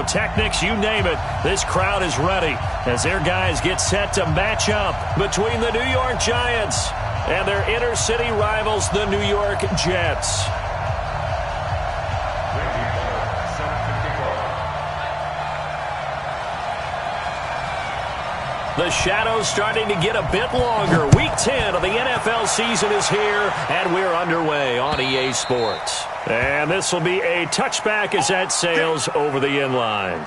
pyrotechnics, you name it. This crowd is ready as their guys get set to match up between the New York Giants and their inner-city rivals, the New York Jets. The shadow's starting to get a bit longer. Week 10 of the NFL season is here, and we're underway on EA Sports. And this will be a touchback as that sails over the inline.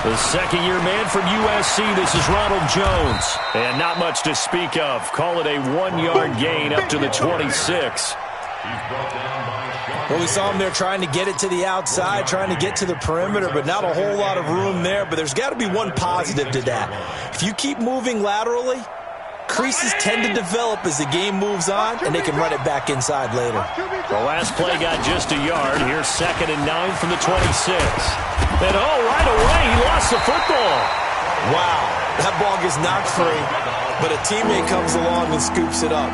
The second-year man from USC, this is Ronald Jones. And not much to speak of. Call it a 1-yard gain up to the 26. Well, we saw him there trying to get it to the outside, trying to get to the perimeter, but not a whole lot of room there. But there's got to be one positive to that. If you keep moving laterally, creases tend to develop as the game moves on, and they can run it back inside later. The last play got just a yard. Here's 2nd and 9 from the 26. And, right away, he lost the football. Wow, that ball gets knocked free, but a teammate comes along and scoops it up.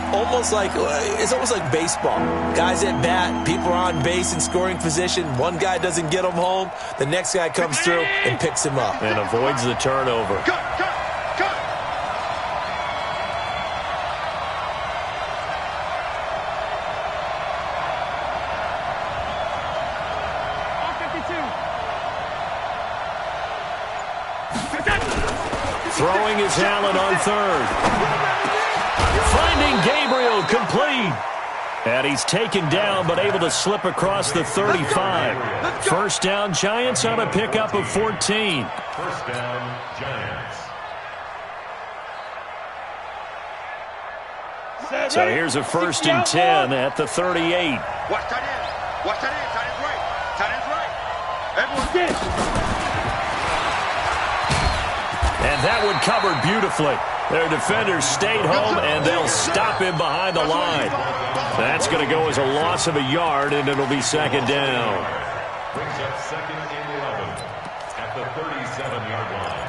It's almost like baseball. Guys at bat, people are on base in scoring position. One guy doesn't get him home. The next guy comes through and picks him up. And avoids the turnover. Throwing is Allen on 3rd. Finding Gabriel complete. And he's taken down but able to slip across the 35. First down, Giants on a pickup of 14. First down, Giants. So here's a 1st and 10 at the 38. Watch that in. Watch that in. Tight end right. Tight end right. Everyone get. And that one covered beautifully. Their defenders stayed home, and they'll stop him behind the line. That's going to go as a loss of a yard, and it'll be 2nd down. Brings up 2nd and 11 at the 37-yard line.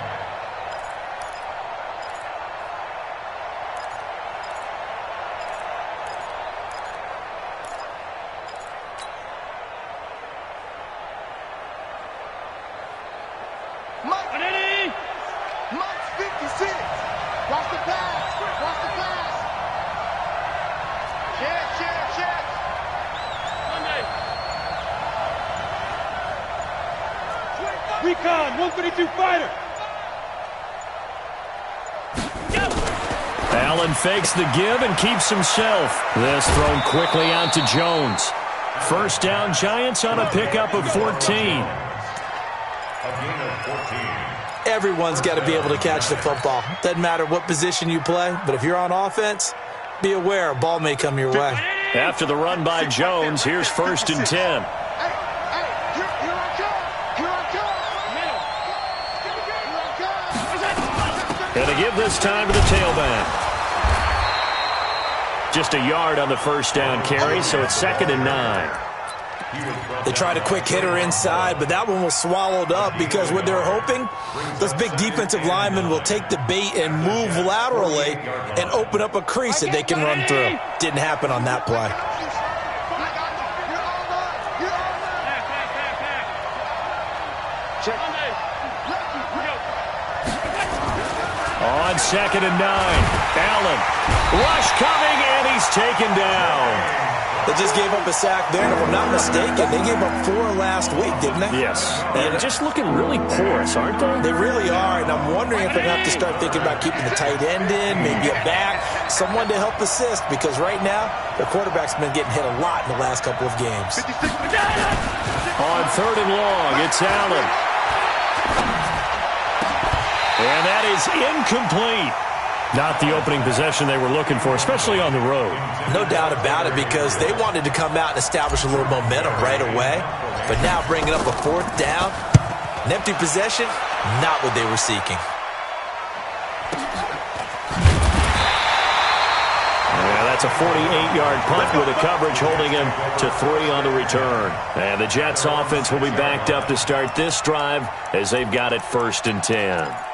Recon, 132 fighter. Allen fakes the give and keeps himself. This thrown quickly out to Jones. First down, Giants on a pickup of 14. A gain of 14. Everyone's got to be able to catch the football. Doesn't matter what position you play, but if you're on offense, be aware a ball may come your way. After the run by Jones, here's 1st and 10. And to give this time to the tailback. Just a yard on the first down carry, so it's 2nd and 9. They tried a quick hitter inside, but that one was swallowed up because what they're hoping, those big defensive linemen will take the bait and move laterally and open up a crease that they can run through. Didn't happen on that play. On 2nd and 9, Allen. Rush coming, and he's taken down. They just gave up a sack there, and if I'm not mistaken, they gave up 4 last week, didn't they? Yes. And just looking really porous, aren't they? They really are, and I'm wondering if they're going to have to start thinking about keeping the tight end in, maybe a back, someone to help assist, because right now, their quarterback's been getting hit a lot in the last couple of games. On 3rd and long, it's Allen. And that is incomplete. Not the opening possession they were looking for, especially on the road. No doubt about it, because they wanted to come out and establish a little momentum right away. But now bringing up a fourth down, an empty possession, not what they were seeking. Yeah, that's a 48-yard punt with a coverage holding him to 3 on the return. And the Jets offense will be backed up to start this drive as they've got it 1st and 10.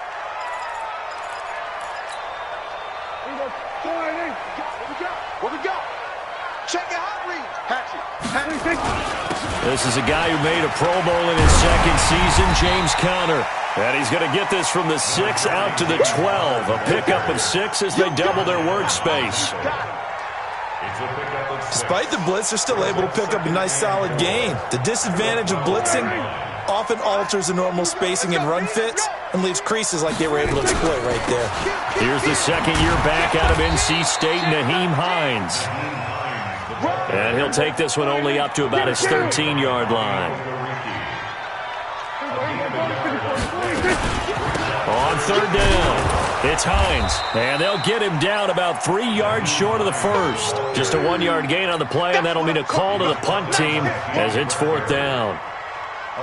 This is a guy who made a Pro Bowl in his second season, James Conner. And he's going to get this from the 6 out to the 12. A pickup of 6 as they double their workspace. Despite the blitz, they're still able to pick up a nice solid gain. The disadvantage of blitzing often alters the normal spacing and run fits and leaves creases like they were able to exploit right there. Here's the second-year back out of NC State, Nyheim Hines. And he'll take this one only up to about his 13-yard line. On 3rd down, it's Hines. And they'll get him down about 3 yards short of the first. Just a 1-yard gain on the play, and that'll mean a call to the punt team as it's 4th down.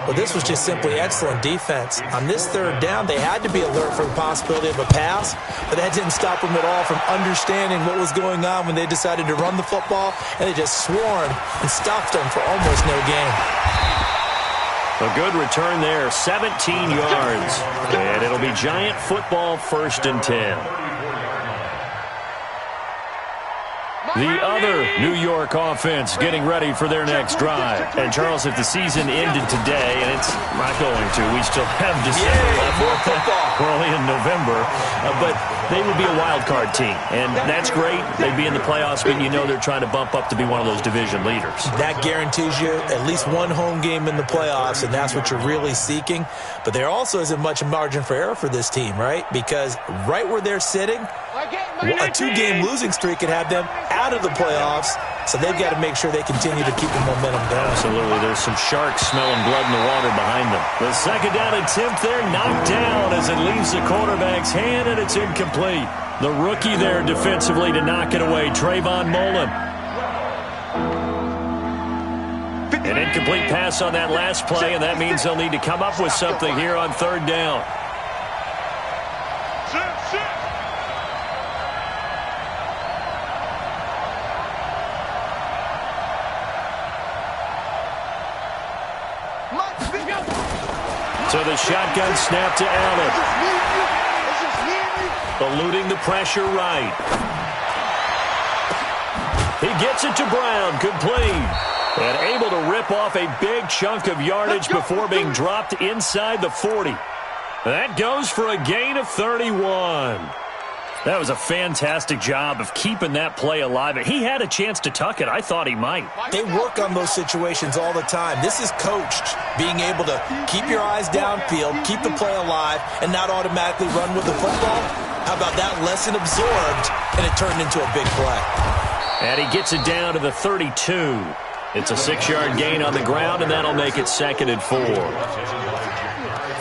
Well, this was just simply excellent defense. On this 3rd down, they had to be alert for the possibility of a pass, but that didn't stop them at all from understanding what was going on when they decided to run the football, and they just swarmed and stopped them for almost no gain. A good return there, 17 yards. And it'll be Giant football, 1st and 10. The other New York offense getting ready for their next drive. And, Charles, if the season ended today, and it's not going to, we still have December left. We're only in November. But they would be a wild card team. And that's great. They'd be in the playoffs, but you know they're trying to bump up to be one of those division leaders. That guarantees you at least one home game in the playoffs, and that's what you're really seeking. But there also isn't much margin for error for this team, right? Because right where they're sitting, a 2-game losing streak could have them out of the playoffs, so they've got to make sure they continue to keep the momentum going. Absolutely. There's some sharks smelling blood in the water behind them. The 2nd down attempt there knocked down as it leaves the quarterback's hand, and it's incomplete. The rookie there defensively to knock it away, Trayvon Mullen. An incomplete pass on that last play, and that means they'll need to come up with something here on 3rd down. So the shotgun snap to Allen. Eluding the pressure right. He gets it to Brown, complete. And able to rip off a big chunk of yardage before being dropped inside the 40. That goes for a gain of 31. That was a fantastic job of keeping that play alive. He had a chance to tuck it. I thought he might. They work on those situations all the time. This is coached, being able to keep your eyes downfield, keep the play alive, and not automatically run with the football. How about that lesson absorbed, and it turned into a big play. And he gets it down to the 32. It's a 6-yard gain on the ground, and that'll make it 2nd and 4.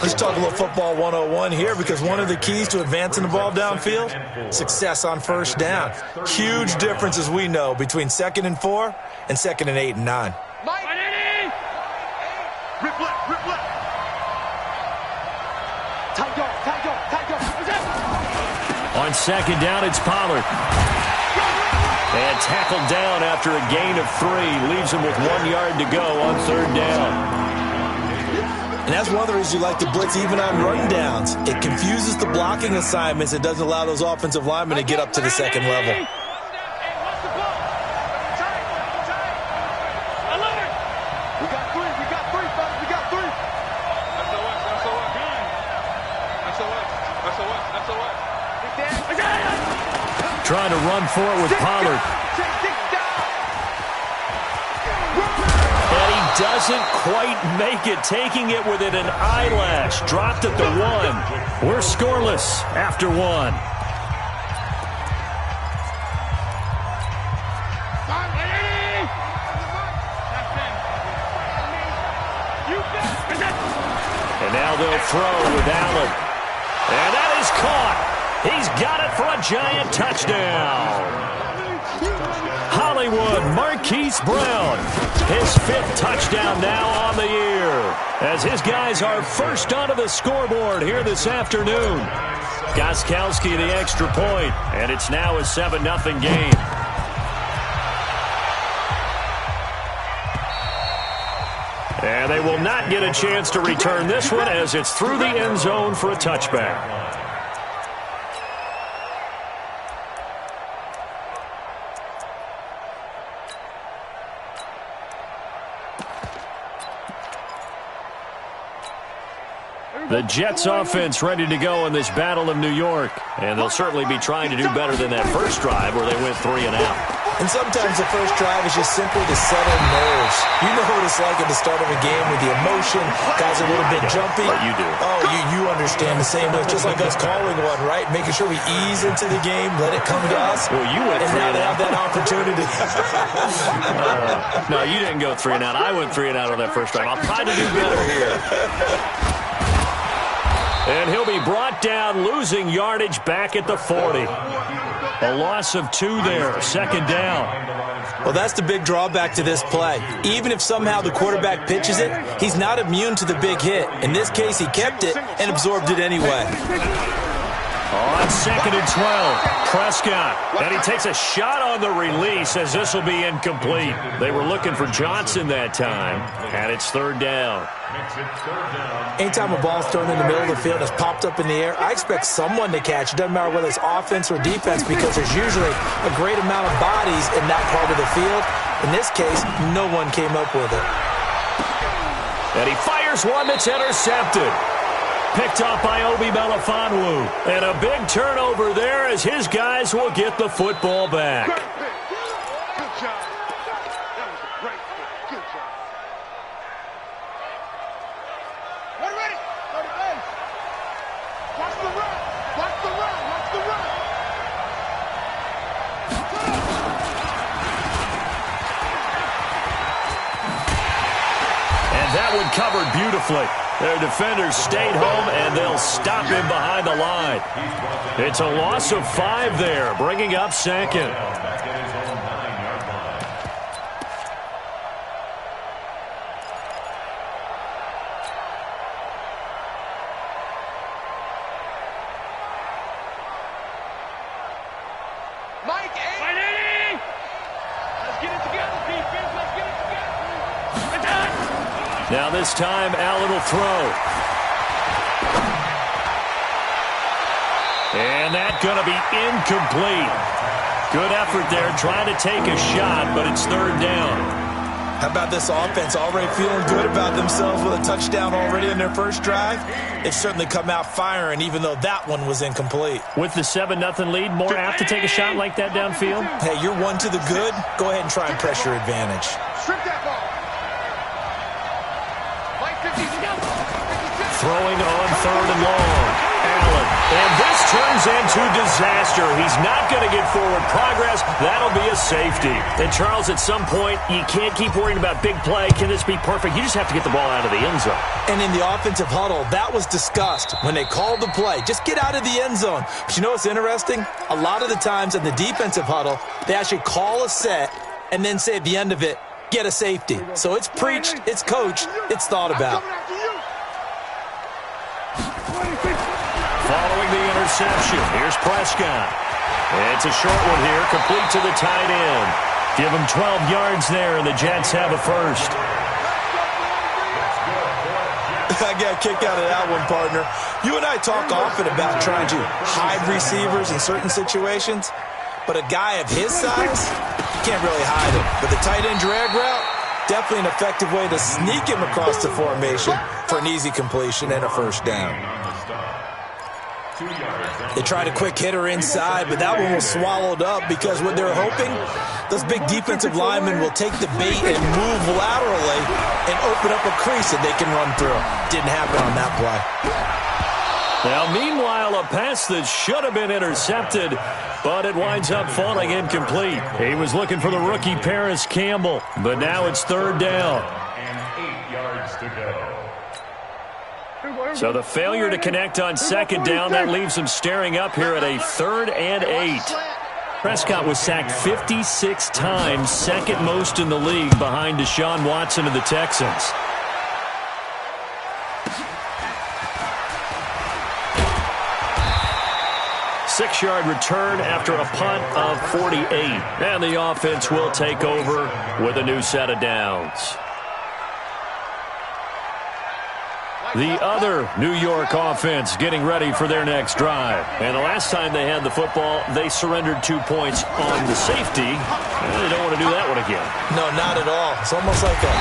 Let's talk a little football 101 here, because one of the keys to advancing the ball downfield, success on 1st down. Huge difference, as we know, between 2nd and 4 and 2nd and 8 and 9. Rip left, rip left. On 2nd down, it's Pollard. And tackled down after a gain of 3. Leaves him with 1 yard to go on 3rd down. And that's one of the reasons you like to blitz even on run downs. It confuses the blocking assignments. It doesn't allow those offensive linemen to get up to the 2nd level. Trying to run for it with Pollard. And he doesn't quite make it, taking it within an eyelash. Dropped at the 1. We're scoreless after 1. And now they'll throw with Allen. And that is caught. He's got it for a giant touchdown. Hollywood Marquise Brown, his 5th touchdown now on the year, as his guys are first onto the scoreboard here this afternoon. Gostkowski the extra point, and it's now a 7-0 game. And they will not get a chance to return this one as it's through the end zone for a touchback. The Jets offense ready to go in this Battle of New York. And they'll certainly be trying to do better than that first drive where they went 3 and out. And sometimes the first drive is just simply to settle nerves. You know what it's like at the start of a game with the emotion. Guys are a little bit jumpy. But you do. Oh, you understand the same way. Just like us calling one, right? Making sure we ease into the game, let it come to us. Well, you went 3 and out. Have that opportunity. No, you didn't go 3 and out. I went 3 and out on that first drive. I'll try to do better here. And he'll be brought down, losing yardage back at the 40. A loss of 2 there, 2nd down. Well, that's the big drawback to this play. Even if somehow the quarterback pitches it, he's not immune to the big hit. In this case, he kept it and absorbed it anyway. On 2nd and 12, Prescott. And he takes a shot on the release as this will be incomplete. They were looking for Johnson that time, and it's 3rd down. Anytime a ball's thrown in the middle of the field and it's popped up in the air, I expect someone to catch. It doesn't matter whether it's offense or defense because there's usually a great amount of bodies in that part of the field. In this case, no one came up with it. And he fires one that's intercepted. Picked off by Obi Melifonwu. And a big turnover there as his guys will get the football back. Good job. That was a great play. Good job. Get ready. Go to base. Watch the run. Watch the run. Watch the run. And that one covered beautifully. Their defenders stayed home, and they'll stop him behind the line. It's a loss of 5 there, bringing up 2nd. Mike, let's get it together, defense. Let's get it together. Now this time, Allen will throw. And that's going to be incomplete. Good effort there trying to take a shot, but it's 3rd down. How about this offense already feeling good about themselves with a touchdown already in their first drive? They've certainly come out firing, even though that one was incomplete. With the 7-0 lead, more apt to take a shot like that downfield? Hey, you're one to the good. Go ahead and try and press your advantage. Strip that ball. Throwing on 3rd and long. Allen. And this turns into disaster. He's not going to get forward progress. That'll be a safety. And, Charles, at some point, you can't keep worrying about big play. Can this be perfect? You just have to get the ball out of the end zone. And in the offensive huddle, that was discussed when they called the play. Just get out of the end zone. But you know what's interesting? A lot of the times in the defensive huddle, they actually call a set and then say at the end of it, get a safety. So it's preached, it's coached, it's thought about. Following the interception, here's Prescott. It's a short one here, complete to the tight end. Give him 12 yards there, and the Jets have a first. I got a kick out of that one, partner. You and I talk often about trying to hide receivers in certain situations, but a guy of his size, you can't really hide him. But the tight end drag route, definitely an effective way to sneak him across the formation for an easy completion and a first down. They tried a quick hitter inside, but that one was swallowed up because what they're hoping, those big defensive linemen will take the bait and move laterally and open up a crease that they can run through. Didn't happen on that play. Now, meanwhile, a pass that should have been intercepted, but it winds up falling incomplete. He was looking for the rookie Paris Campbell, but now it's 3rd down. And 8 yards to go. So the failure to connect on second down, that leaves them staring up here at a 3rd and 8. Prescott was sacked 56 times, second most in the league behind Deshaun Watson of the Texans. Six-yard return after a punt of 48. And the offense will take over with a new set of downs. The other New York offense getting ready for their next drive. And the last time they had the football, they surrendered 2 points on the safety. And they don't want to do that one again. No, not at all. It's almost like a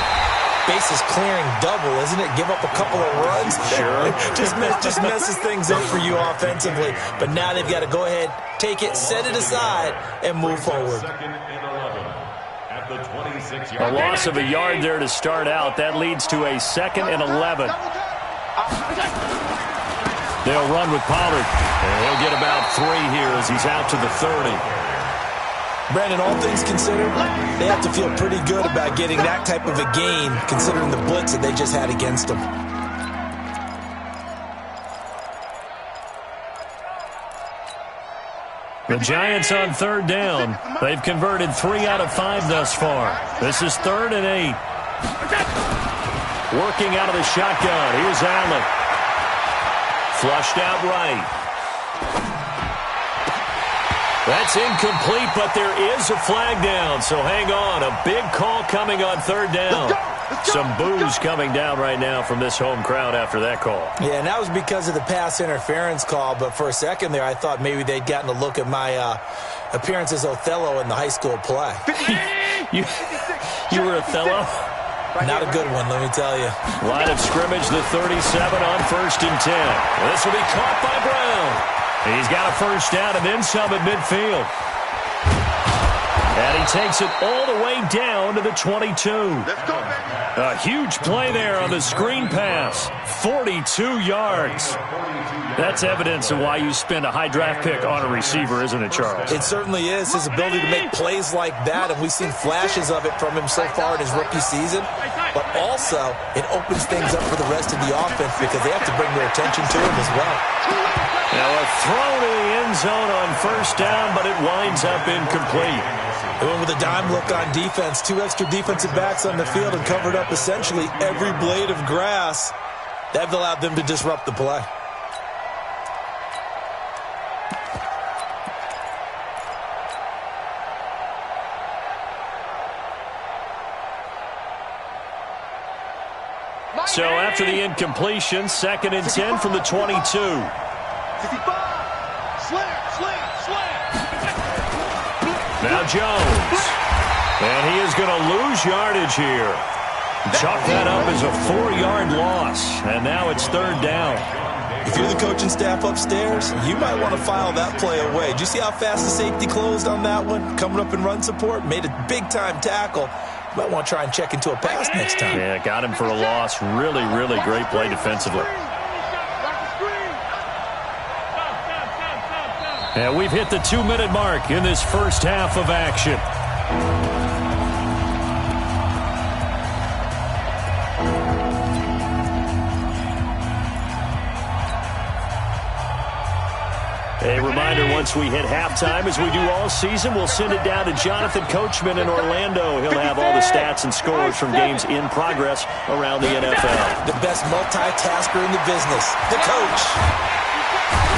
bases clearing double, isn't it? Give up a couple of runs. Sure. just messes things up for you offensively. But now they've got to go ahead, take it, set it aside, and move forward. A loss of a yard there to start out. That leads to a 2nd and 11. They'll run with Pollard. And he'll get about 3 here as he's out to the 30. Brandon, all things considered, they have to feel pretty good about getting that type of a gain, considering the blitz that they just had against them. The Giants on 3rd down. They've converted 3 out of 5 thus far. This is 3rd and 8. Working out of the shotgun. Here's Allen. Flushed out right. That's incomplete, but there is a flag down, so hang on. A big call coming on 3rd down. Some boos coming down right now from this home crowd after that call. Yeah, and that was because of the pass interference call, but for a second there I thought maybe they'd gotten a look at my appearance as Othello in the high school play. You were Othello? Not a good one, let me tell you. Line of scrimmage, the 37 on 1st and 10. This will be caught by Brown. He's got a first down and then some at midfield. And he takes it all the way down to the 22. A huge play there on the screen pass. 42 yards. That's evidence of why you spend a high draft pick on a receiver, isn't it, Charles? It certainly is. His ability to make plays like that, and we've seen flashes of it from him so far in his rookie season. But also, it opens things up for the rest of the offense because they have to bring their attention to him as well. Now a throw to the end zone on first down, but it winds up incomplete. They went with a dime look on defense. 2 extra defensive backs on the field and covered up essentially every blade of grass. That allowed them to disrupt the play. So after the incompletion, 2nd and 10 from the 22. 65. Slam. Now Jones. And he is going to lose yardage here. Chalk that up as a 4-yard loss. And now it's 3rd down. If you're the coaching staff upstairs, you might want to file that play away. Do you see how fast the safety closed on that one? Coming up in run support, made a big-time tackle. You might want to try and check into a pass next time. Yeah, got him for a loss. Really, really great play defensively. And we've hit the 2-minute mark in this first half of action. A reminder, once we hit halftime, as we do all season, we'll send it down to Jonathan Coachman in Orlando. He'll have all the stats and scores from games in progress around the NFL. The best multitasker in the business, the coach.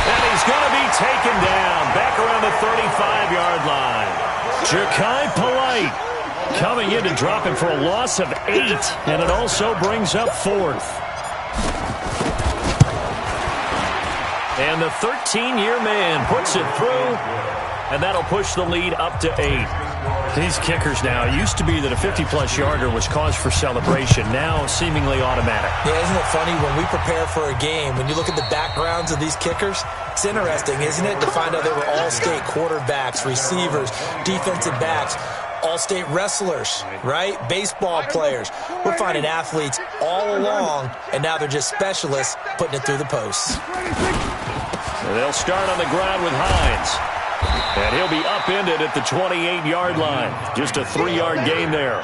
And he's going to be taken down back around the 35-yard line. Ja'Kai Polite coming in to drop him for a loss of 8, and it also brings up 4th. And the 13-year man puts it through, and that'll push the lead up to 8. These kickers now, it used to be that a 50-plus yarder was cause for celebration, now seemingly automatic. Yeah, isn't it funny when we prepare for a game, when you look at the backgrounds of these kickers, it's interesting, isn't it, to find out they were all-state quarterbacks, receivers, defensive backs, all-state wrestlers, right? Baseball players. We're finding athletes all along, and now they're just specialists putting it through the posts. And they'll start on the ground with Hines. And he'll be upended at the 28-yard line. Just a 3-yard gain there.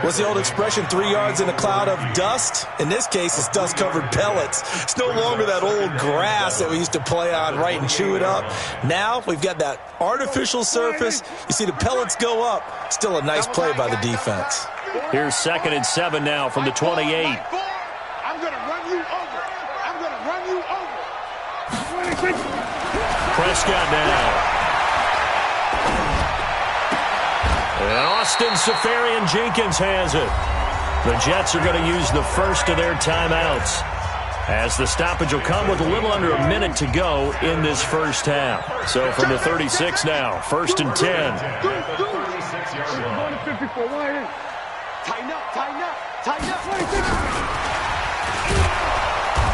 What's the old expression, 3 yards in a cloud of dust? In this case, it's dust-covered pellets. It's no longer that old grass that we used to play on, right, and chew it up. Now we've got that artificial surface. You see the pellets go up. Still a nice play by the defense. Here's 2nd and 7 now from the 28. I'm going to run you over. I'm going to run you over. Prescott now. And Austin Safarian-Jenkins has it. The Jets are going to use the first of their timeouts, as the stoppage will come with a little under a minute to go in this first half. So from the 36 now, 1st and 10. Tighten up, tighten up, tighten up.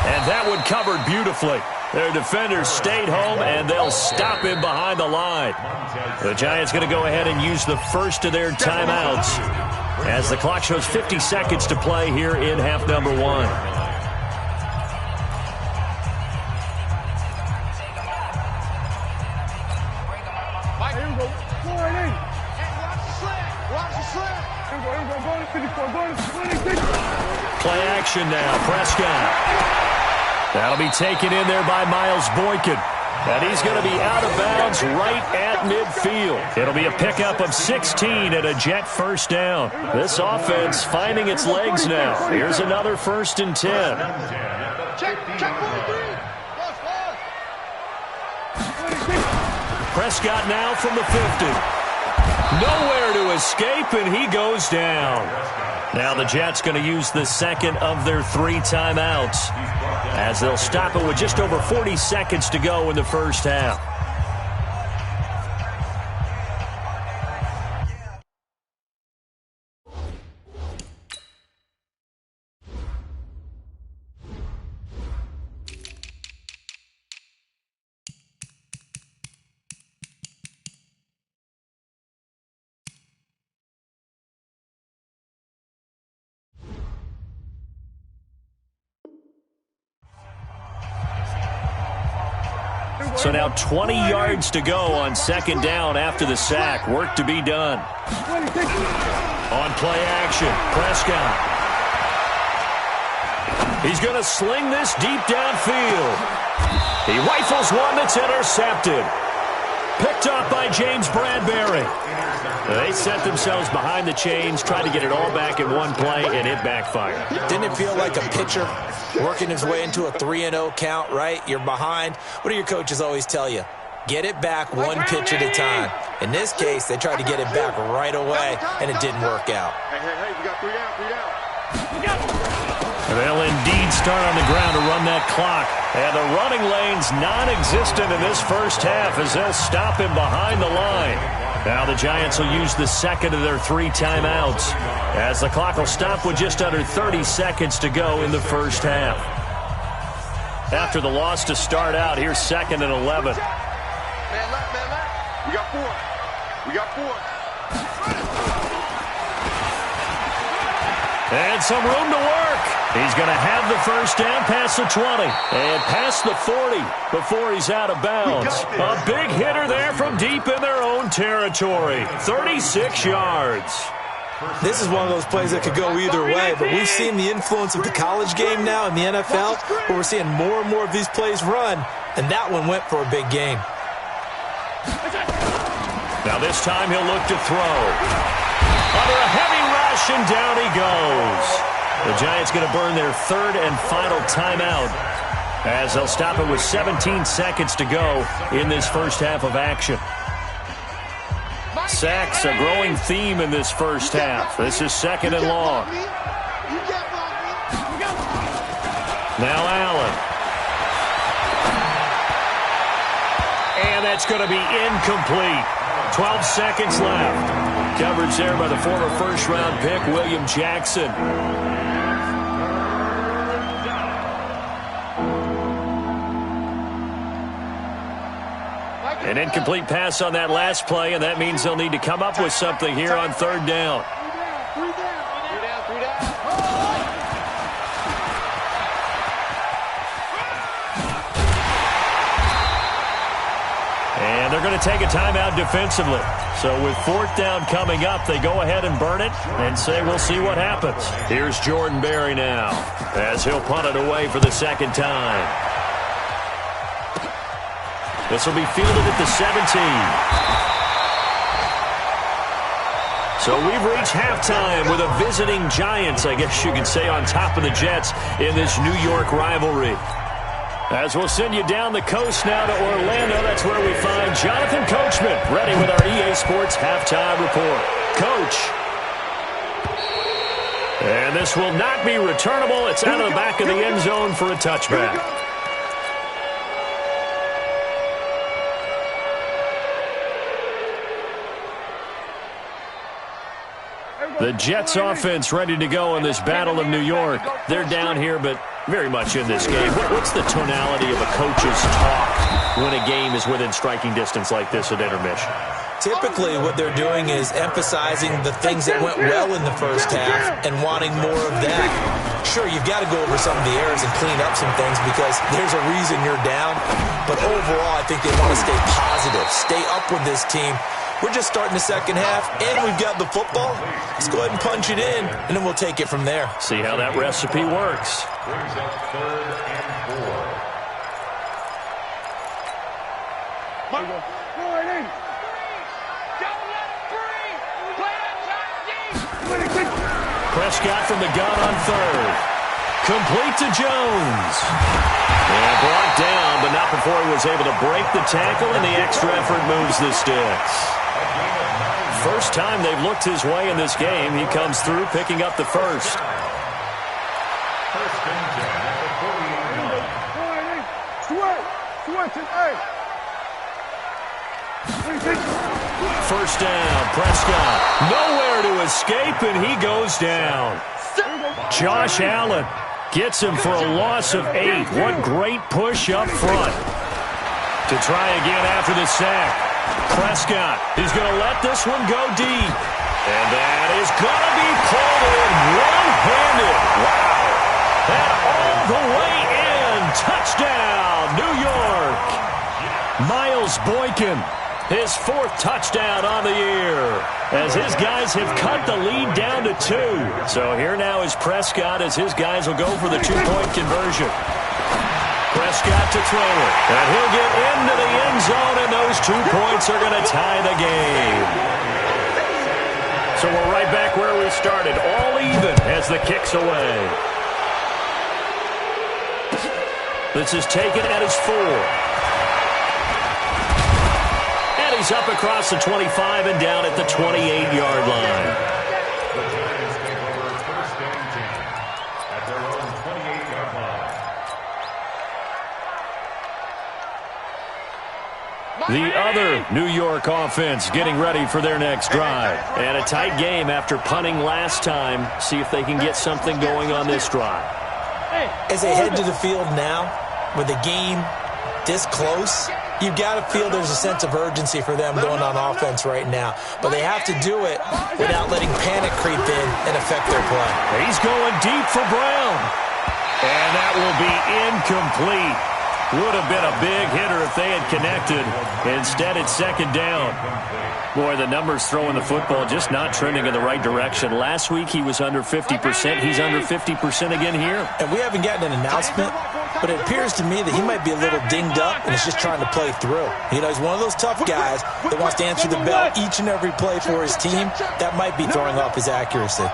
And that one covered beautifully. Their defenders stayed home, and they'll stop him behind the line. The Giants going to go ahead and use the first of their timeouts, as the clock shows 50 seconds to play here in half number 1. Play action now, Prescott. That'll be taken in there by Miles Boykin. And he's going to be out of bounds right at midfield. It'll be a pickup of 16 and a Jet first down. This offense finding its legs now. Here's another 1st and 10. Check 43. Prescott now from the 50. Nowhere to escape, and he goes down. Now the Jets going to use the second of their 3 timeouts, as they'll stop it with just over 40 seconds to go in the first half. So now 20 yards to go on 2nd down after the sack. Work to be done. On play action, Prescott. He's going to sling this deep downfield. He rifles one that's intercepted. Picked up by James Bradbury. They set themselves behind the chains, tried to get it all back in one play, and it backfired. Didn't it feel like a pitcher working his way into a 3-0 count, right? You're behind. What do your coaches always tell you? Get it back one pitch at a time. In this case, they tried to get it back right away, and it didn't work out. Hey, we got 3 down. They'll indeed start on the ground to run that clock. And the running lane's non-existent in this first half, as they'll stop him behind the line. Now the Giants will use the second of their 3 timeouts, as the clock will stop with just under 30 seconds to go in the first half. After the loss to start out, here's 2nd and 11. Man left. We got 4. And some room to work. He's going to have the first down past the 20 and past the 40 before he's out of bounds. A big hitter there from deep in their own territory. 36 yards. This is one of those plays that could go either way, but we've seen the influence of the college game now in the NFL, where we're seeing more and more of these plays run, and that one went for a big gain. Now this time he'll look to throw. Under a heavy rush, and down he goes. The Giants going to burn their 3rd and final timeout, as they'll stop it with 17 seconds to go in this first half of action. Sacks, a growing theme in this first half. This is 2nd and long. Now Allen. And that's going to be incomplete. 12 seconds left. Coverage there by the former first-round pick, William Jackson. An incomplete pass on that last play, and that means they'll need to come up with something here on 3rd down. And they're they're going to take a timeout defensively. So with fourth down coming up, they go ahead and burn it and say we'll see what happens. Here's Jordan Berry now as he'll punt it away for the second time. This will be fielded at the 17. So we've reached halftime with a visiting Giants, I guess you could say, on top of the Jets in this New York rivalry. As we'll send you down the coast now to Orlando, that's where we find Jonathan Coachman, ready with our EA Sports halftime report. Coach. And this will not be returnable. It's out of the back of the end zone for a touchback. The Jets offense ready to go in this Battle of New York. They're down here, but very much in this game. What's the tonality of a coach's talk when a game is within striking distance like this at intermission? Typically, what they're doing is emphasizing the things that went well in the first half and wanting more of that. Sure, you've got to go over some of the errors and clean up some things because there's a reason you're down. But overall, I think they want to stay positive, stay up with this team. We're just starting the second half, and we've got the football. Let's go ahead and punch it in, and then we'll take it from there. See how that recipe works. Brings up 3rd and 4. Prescott from the gun on 3rd. Complete to Jones. And brought down, but not before he was able to break the tackle, and the extra effort moves the sticks. First time they've looked his way in this game. He comes through, picking up the first. First down, Prescott. Nowhere to escape, and he goes down. Josh Allen gets him for a loss of 8. What great push up front. To try again after the sack. Prescott, he's going to let this one go deep. And that is going to be pulled in one-handed. Wow. And all the way in. Touchdown, New York. Miles Boykin, his 4th touchdown on the year, as his guys have cut the lead down to 2. So here now is Prescott as his guys will go for the 2-point conversion. Prescott to throw it, and he'll get into the end zone, and those 2 points are going to tie the game. So we're right back where we started, all even as the kick's away. This is taken at his 4. And he's up across the 25 and down at the 28-yard line. The Giants take over 1st and 10 at their own 28-yard line. The other New York offense getting ready for their next drive. And a tight game after punting last time. See if they can get something going on this drive. As they head to the field now, with the game this close, you've got to feel there's a sense of urgency for them going on offense right now. But they have to do it without letting panic creep in and affect their play. He's going deep for Brown. And that will be incomplete. Would have been a big hitter if they had connected. Instead, it's 2nd down. Boy, the numbers throwing the football just not trending in the right direction. Last week, he was under 50%. He's under 50% again here. And we haven't gotten an announcement, but it appears to me that he might be a little dinged up and is just trying to play through. You know, he's one of those tough guys that wants to answer the bell each and every play for his team. That might be throwing off his accuracy.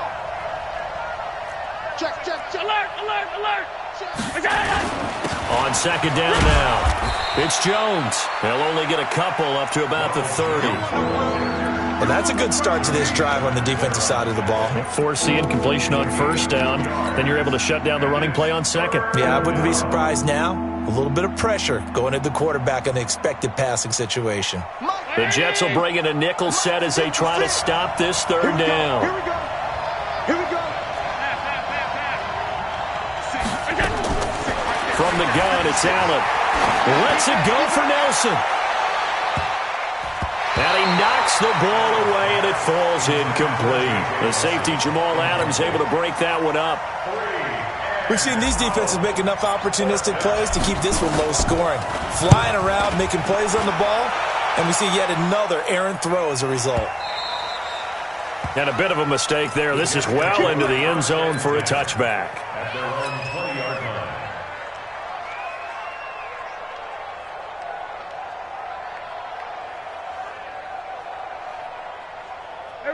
Check. Alert. On 2nd down now, it's Jones. He'll only get a couple up to about the 30. Well, that's a good start to this drive on the defensive side of the ball. Force incompletion on 1st down. Then you're able to shut down the running play on 2nd. Yeah, I wouldn't be surprised now. A little bit of pressure going at the quarterback in the expected passing situation. The Jets will bring in a nickel set as they try to stop this 3rd down. Here we go. From the gun, it's Allen. Lets it go for Nelson. And he knocks the ball away, and it falls incomplete. The safety, Jamal Adams, able to break that one up. We've seen these defenses make enough opportunistic plays to keep this one low scoring. Flying around, making plays on the ball, And we see yet another errant throw as a result. And a bit of a mistake there. This is well into the end zone for a touchback. At their own 20-yard line.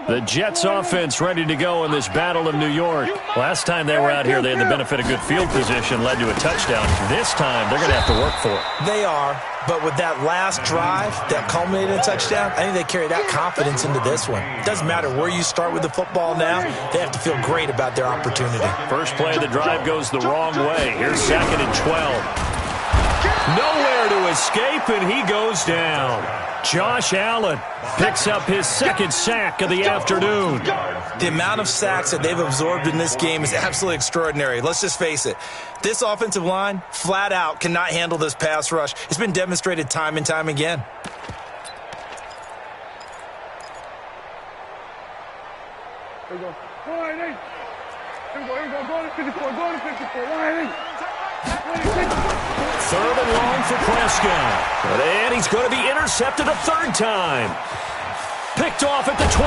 The Jets offense ready to go in this Battle of New York. Last time they were out here, they had the benefit of good field position, led to a touchdown. This time, they're going to have to work for it. They are, but with that last drive that culminated in a touchdown, I think they carry that confidence into this one. It doesn't matter where you start with the football now. They have to feel great about their opportunity. First play of the drive goes the wrong way. Here's 2nd and 12. Nowhere to escape, and he goes down. Josh Allen picks up his 2nd sack of the afternoon. The amount of sacks that they've absorbed in this game is absolutely extraordinary. Let's just face it. This offensive line, flat out, cannot handle this pass rush. It's been demonstrated time and time again. Here we go. Line 8. Here we go. Go to 54. Go to 54. Line 8. 3rd and long for Prescott. And he's going to be intercepted a 3rd time. Picked off at the 28.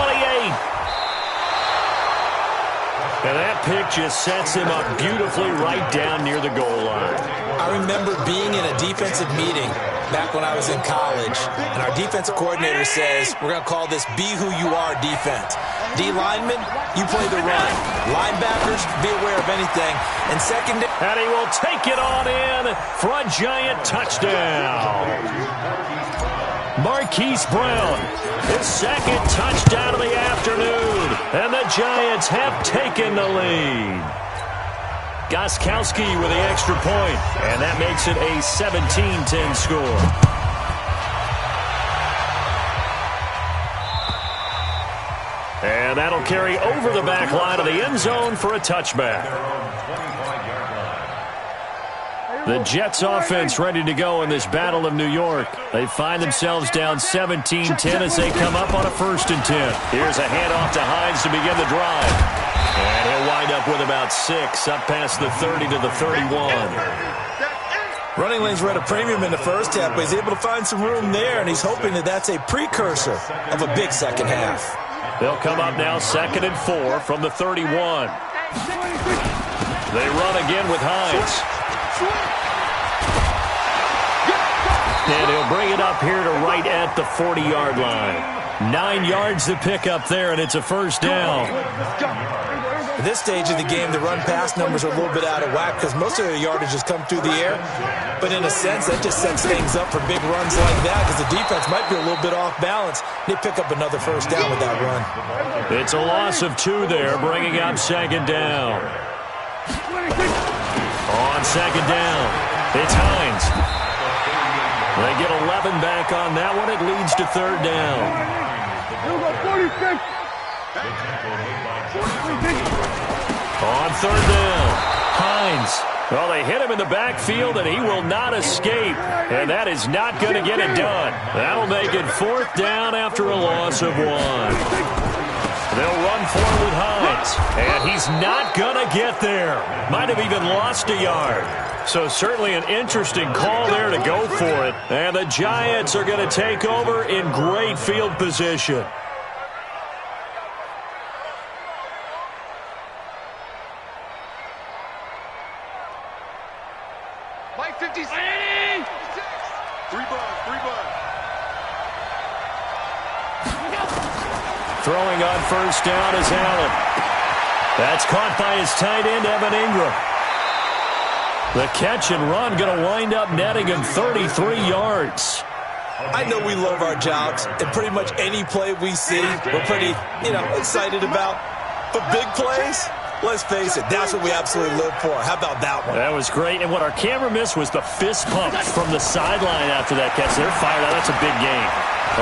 And that pick just sets him up beautifully right down near the goal line. I remember being in a defensive meeting back when I was in college, and our defensive coordinator says, we're going to call this Be Who You Are defense. D linemen, you play the run. Linebackers, be aware of anything. And second, and he will take it on in for a giant touchdown. Marquise Brown, his 2nd touchdown of the afternoon, and the Giants have taken the lead. Gostkowski with the extra point, and that makes it a 17-10 score. And that'll carry over the back line of the end zone for a touchback. The Jets offense ready to go in this Battle of New York. They find themselves down 17-10 as they come up on a 1st and 10. Here's a handoff to Hines to begin the drive. And he'll wind up with about 6 up past the 30 to the 31. Running lanes were at a premium in the first half, but he's able to find some room there, and he's hoping that that's a precursor of a big second half. They'll come up now 2nd and 4 from the 31. They run again with Hines. And he'll bring it up here to right at the 40-yard line. 9 yards to pick up there, and it's a 1st down. At this stage of the game, the run-pass numbers are a little bit out of whack because most of their yardage has come through the air. But in a sense, that just sets things up for big runs like that because the defense might be a little bit off balance. They pick up another 1st down with that run. It's a loss of 2 there, bringing up 2nd down. On 2nd down, it's Hines. They get 11 back on that one. It leads to 3rd down. On 3rd down, Hines. Well, they hit him in the backfield, and he will not escape. And that is not going to get it done. That'll make it 4th down after a loss of 1. They'll run for it with Hines. And he's not going to get there. Might have even lost a yard. So certainly an interesting call there to go for it. And the Giants are going to take over in great field position. Mike 56. 3 bucks. Throwing on 1st down is Allen. That's caught by his tight end, Evan Ingram. The catch and run going to wind up netting him 33 yards. I know we love our jobs, and pretty much any play we see, we're pretty, excited about. But big plays, let's face it, that's what we absolutely live for. How about that one? That was great, and what our camera missed was the fist pump from the sideline after that catch. They're fired out. That's a big game.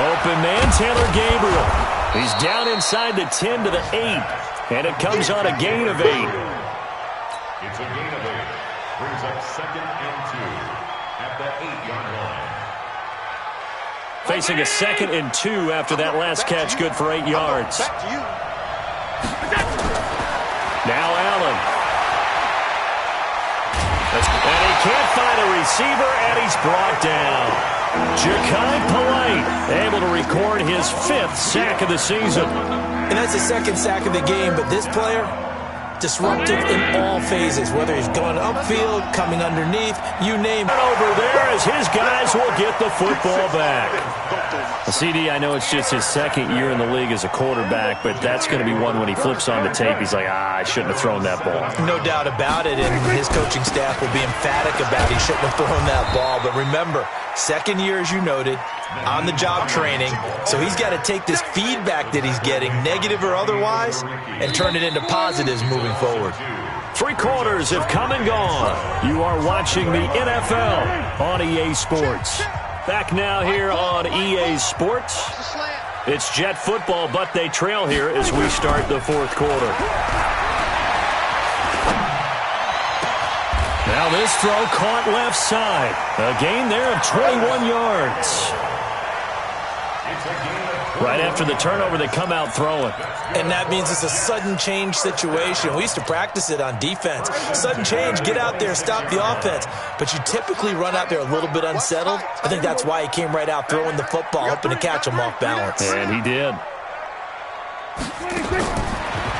Open man, Taylor Gabriel. He's down inside the 10 to the 8, and it comes on a gain of 8. It's a gain of 8. Brings up 2nd and 2 at the 8-yard line. Facing a 2nd and 2 after that last catch, good for 8 yards. Back to you. Now Allen. And he can't find a receiver, and he's brought down. Ja'Kai Polite able to record his 5th sack of the season. And that's the 2nd sack of the game, but this player, disruptive in all phases, whether he's going upfield, coming underneath, you name it. Over there as his guys will get the football back. CD, I know it's just his 2nd year in the league as a quarterback, but that's going to be one when he flips on the tape. He's like, I shouldn't have thrown that ball. No doubt about it, and his coaching staff will be emphatic about he shouldn't have thrown that ball. But remember, 2nd year, as you noted, on-the-job training, so he's got to take this feedback that he's getting, negative or otherwise, and turn it into positives moving forward. 3 quarters have come and gone. You are watching the NFL on EA Sports. Back now here on EA Sports. It's Jet football, but they trail here as we start the 4th quarter. Now this throw caught left side. A gain there of 21 yards. Right after the turnover, they come out throwing. And that means it's a sudden change situation. We used to practice it on defense. Sudden change, get out there, stop the offense. But you typically run out there a little bit unsettled. I think that's why he came right out throwing the football, hoping to catch him off balance. And he did.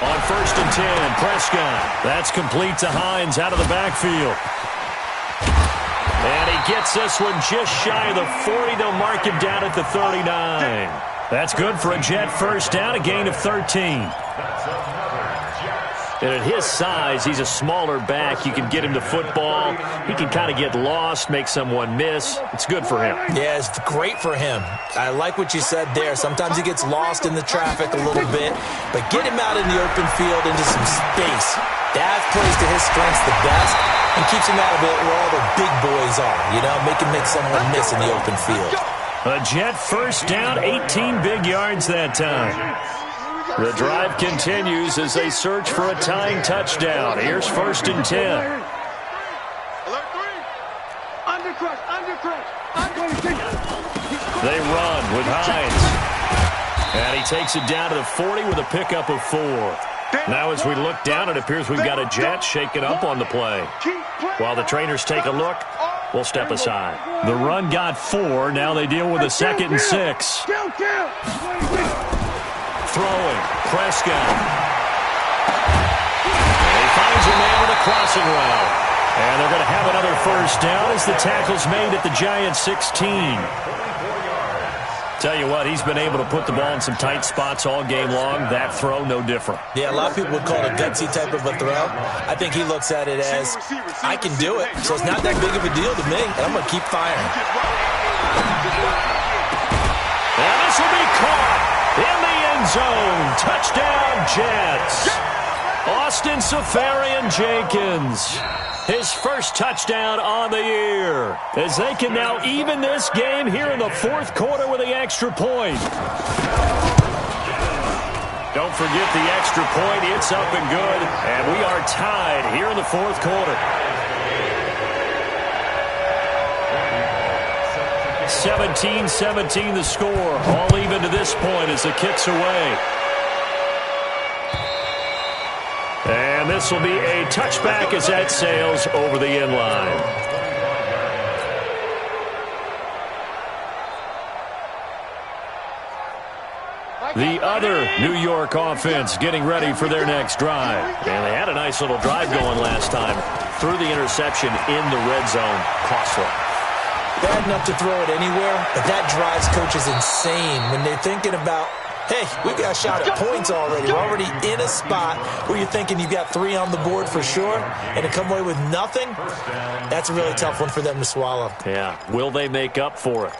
On 1st and 10, Prescott. That's complete to Hines out of the backfield. And he gets this one just shy of the 40. They'll mark him down at the 39. That's good for a Jet first down, a gain of 13. And at his size, he's a smaller back. You can get him the football. He can kind of get lost, make someone miss. It's good for him. Yeah, it's great for him. I like what you said there. Sometimes he gets lost in the traffic a little bit, but get him out in the open field into some space. That plays to his strengths the best and keeps him out of it where all the big boys are, you know, make someone miss in the open field. A Jet first down, 18 big yards that time. The drive continues as they search for a tying touchdown. Here's 1st and 10. They run with Hines. And he takes it down to the 40 with a pickup of 4. Now as we look down, it appears we've got a Jet shaking up on the play. While the trainers take a look, we'll step aside. The run got 4. Now they deal with a 2nd and 6. Throwing, Prescott. And he finds a man with a crossing route. And they're going to have another first down as the tackle's made at the Giants' 16. Tell you what, he's been able to put the ball in some tight spots all game long. That throw, no different. Yeah, a lot of people would call it a gutsy type of a throw. I think he looks at it as, I can do it, so it's not that big of a deal to me, and I'm going to keep firing. And this will be caught in the end zone. Touchdown, Jets. Austin Seferian-Jenkins. His first touchdown on the year, as they can now even this game here in the 4th quarter with the extra point. Don't forget the extra point. It's up and good, and we are tied here in the 4th quarter. 17-17 the score, all even to this point as the kick's away. And this will be a touchback as that sails over the end line. The other New York offense getting ready for their next drive. And they had a nice little drive going last time. Threw the interception in the red zone. Costly. Bad enough to throw it anywhere, but that drives coaches insane when they're thinking about, hey, we've got a shot at points already. We're already in a spot where you're thinking you've got 3 on the board for sure, and to come away with nothing, that's a really tough one for them to swallow. Yeah. Will they make up for it?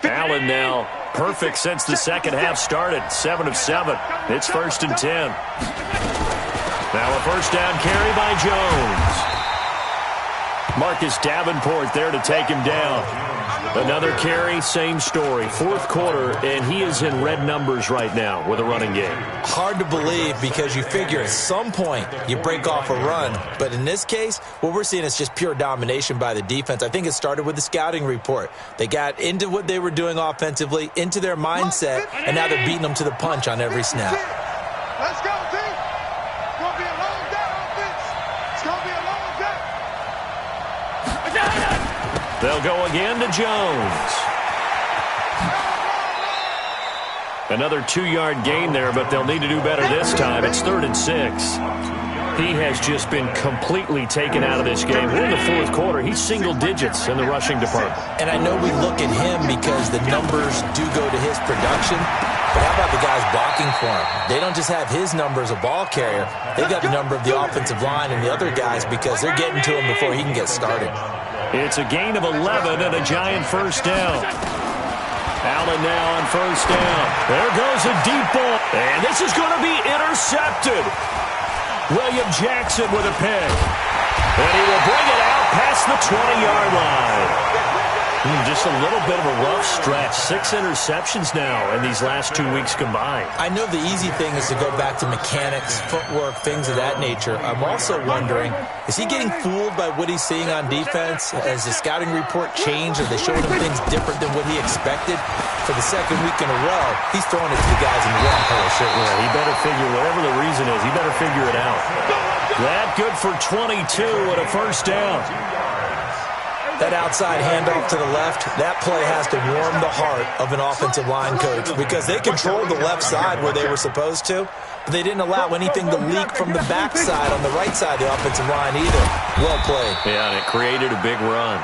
Allen now perfect since the second half started. 7 of 7. It's 1st and 10. Now a first down carry by Jones. Marcus Davenport there to take him down. Another carry, same story. Fourth quarter, and he is in red numbers right now with a running game. Hard to believe because you figure at some point you break off a run. But in this case, what we're seeing is just pure domination by the defense. I think it started with the scouting report. They got into what they were doing offensively, into their mindset, and now they're beating them to the punch on every snap. Let's go, team. It's going to be a long day, offense. It's going to be a long day. They'll go again to Jones. Another 2-yard gain there, but they'll need to do better this time. It's 3rd and 6. He has just been completely taken out of this game. We're in the fourth quarter. He's single digits in the rushing department. And I know we look at him because the numbers do go to his production. But how about the guys blocking for him? They don't just have his number as a ball carrier. They've got the number of the offensive line and the other guys because they're getting to him before he can get started. It's a gain of 11 and a giant first down. Allen now on first down. There goes a deep ball. And this is going to be intercepted. William Jackson with a pick. And he will bring it out past the 20-yard line. Just a little bit of a rough stretch. 6 interceptions now in these last 2 weeks combined. I know the easy thing is to go back to mechanics, footwork, things of that nature. I'm also wondering, is he getting fooled by what he's seeing on defense? Has the scouting report changed? Are they showing him things different than what he expected? For the second week in a row, he's throwing it to the guys in the red color shirts. Yeah, he better figure, whatever the reason is, he better figure it out. That good for 22 and a first down. That outside handoff to the left, that play has to warm the heart of an offensive line coach because they controlled the left side where they were supposed to, but they didn't allow anything to leak from the backside on the right side of the offensive line either. Well played. Yeah, and it created a big run.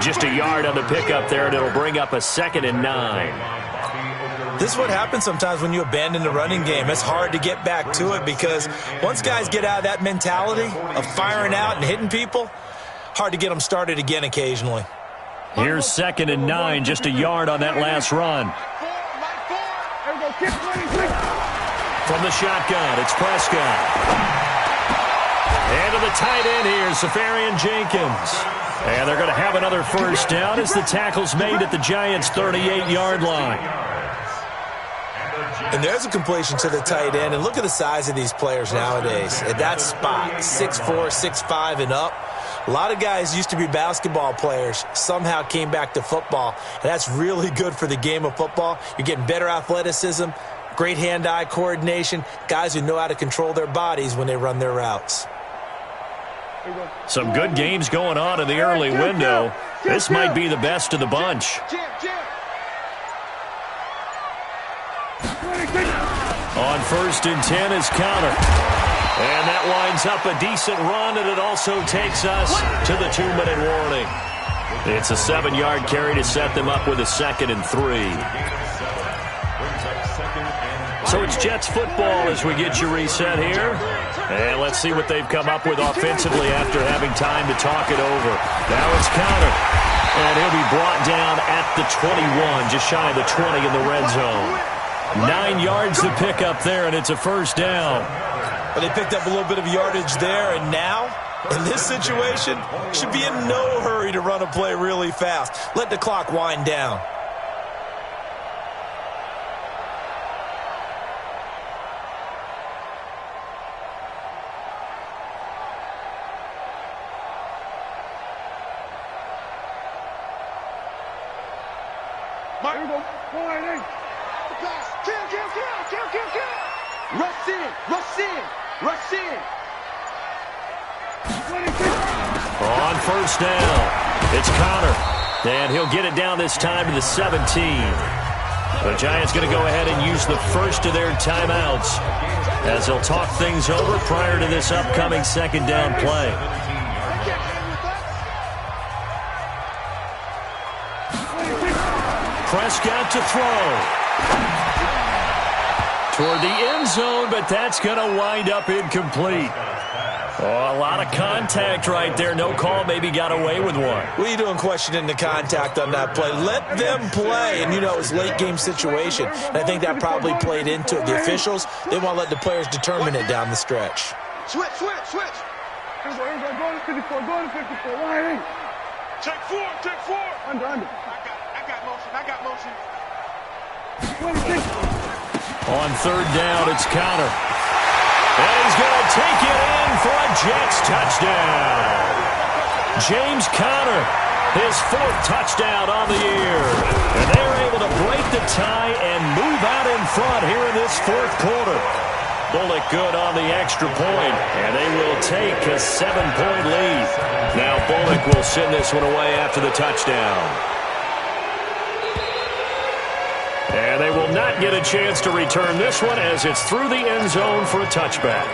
Just a yard on the pickup there, and it'll bring up a 2nd and 9. This is what happens sometimes when you abandon the running game. It's hard to get back to it because once guys get out of that mentality of firing out and hitting people, hard to get them started again occasionally. Here's 2nd and 9, just a yard on that last run. From the shotgun, it's Prescott. And to the tight end here, Safarian Jenkins. And they're going to have another first down as the tackle's made at the Giants' 38-yard line. And there's a completion to the tight end. And look at the size of these players nowadays. At that spot, 6'4", 6'5", and up. A lot of guys used to be basketball players, somehow came back to football. And that's really good for the game of football. You're getting better athleticism, great hand-eye coordination, guys who know how to control their bodies when they run their routes. Some good games going on in the early window. This might be the best of the bunch. On 1st and 10 is Counter. And that winds up a decent run, and it also takes us to the 2-minute warning. It's a 7-yard carry to set them up with a 2nd and 3. So it's Jets football as we get you reset here. And let's see what they've come up with offensively after having time to talk it over. Now it's Counter. And he'll be brought down at the 21, just shy of the 20 in the red zone. 9 yards to pick up there, and it's a first down. But they picked up a little bit of yardage there, and now, in this situation, should be in no hurry to run a play really fast. Let the clock wind down. Rush in, rush in, rush in. On first down, it's Connor. And he'll get it down this time to the 17. The Giants going to go ahead and use the first of their timeouts as they'll talk things over prior to this upcoming 2nd down play. Prescott to throw. Toward the end zone, but that's going to wind up incomplete. Oh, a lot of contact right there. No call, maybe got away with one. What are you doing questioning the contact on that play? Let them play. And, you know, it's late-game situation. And I think that probably played into it. The officials, they want to let the players determine it down the stretch. Switch, switch, switch. Here we go. Go to 54. Go to 54. Wide 8. Check 4. Check 4. Under. I got motion. I got motion. 26. On third down, it's Conner. And he's going to take it in for a Jets touchdown. James Conner, his 4th touchdown on the year. And they're able to break the tie and move out in front here in this 4th quarter. Bullock good on the extra point, and they will take a 7-point lead. Now Bullock will send this one away after the touchdown. And they will not get a chance to return this one as it's through the end zone for a touchback.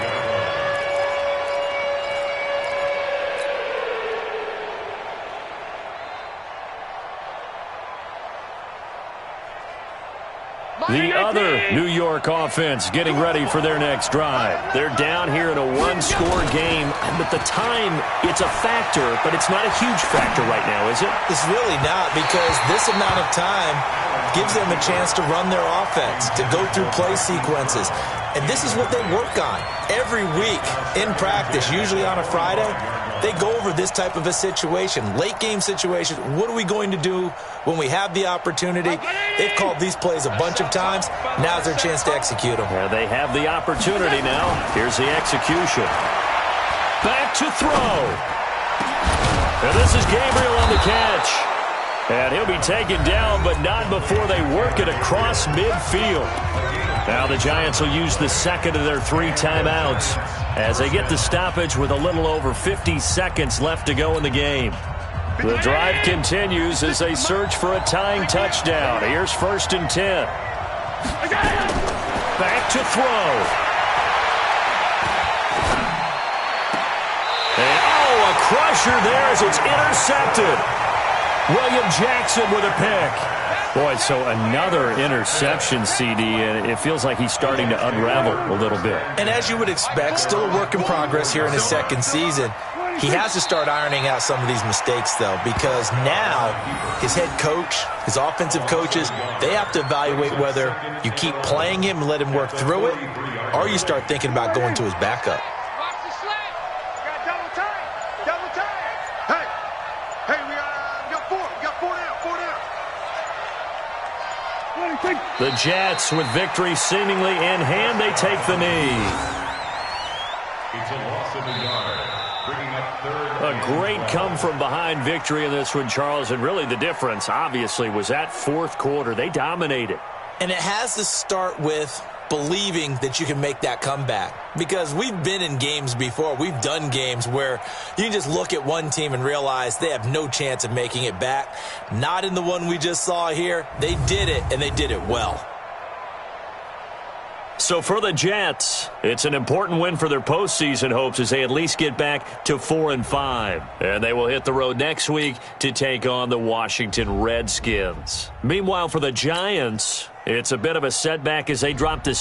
The other New York offense getting ready for their next drive. They're down here in a one-score game, but the time, it's a factor, but it's not a huge factor right now, is it? It's really not, because this amount of time gives them a chance to run their offense, to go through play sequences. And this is what they work on every week in practice, usually on a Friday. They go over this type of a situation, late game situation. What are we going to do when we have the opportunity? They've called these plays a bunch of times. Now's their chance to execute them. Yeah, they have the opportunity now. Here's the execution. Back to throw. And this is Gabriel on the catch. And he'll be taken down, but not before they work it across midfield. Now the Giants will use the second of their 3 timeouts as they get the stoppage with a little over 50 seconds left to go in the game. The drive continues as they search for a tying touchdown. Here's 1st and 10. Back to throw. And, a crusher there as it's intercepted. William Jackson with a pick. Boy, so another interception, CD, and it feels like he's starting to unravel a little bit. And as you would expect, still a work in progress here in his 2nd season. He has to start ironing out some of these mistakes, though, because now his head coach, his offensive coaches, they have to evaluate whether you keep playing him and let him work through it, or you start thinking about going to his backup. Watch the slant. Got double time. Double time. Hey, we got 4. We got 4 down. 4 down. The Jets, with victory seemingly in hand, they take the knee. It's a loss of a yard. Bringing up 3rd. A great come-from-behind victory in this one, Charles, and really the difference, obviously, was that 4th quarter. They dominated. And it has to start with believing that you can make that comeback. Because we've been in games before. We've done games where you can just look at one team and realize they have no chance of making it back. Not in the one we just saw here. They did it, and they did it well. So for the Jets, it's an important win for their postseason hopes as they at least get back to 4-5. And they will hit the road next week to take on the Washington Redskins. Meanwhile, for the Giants, it's a bit of a setback as they drop to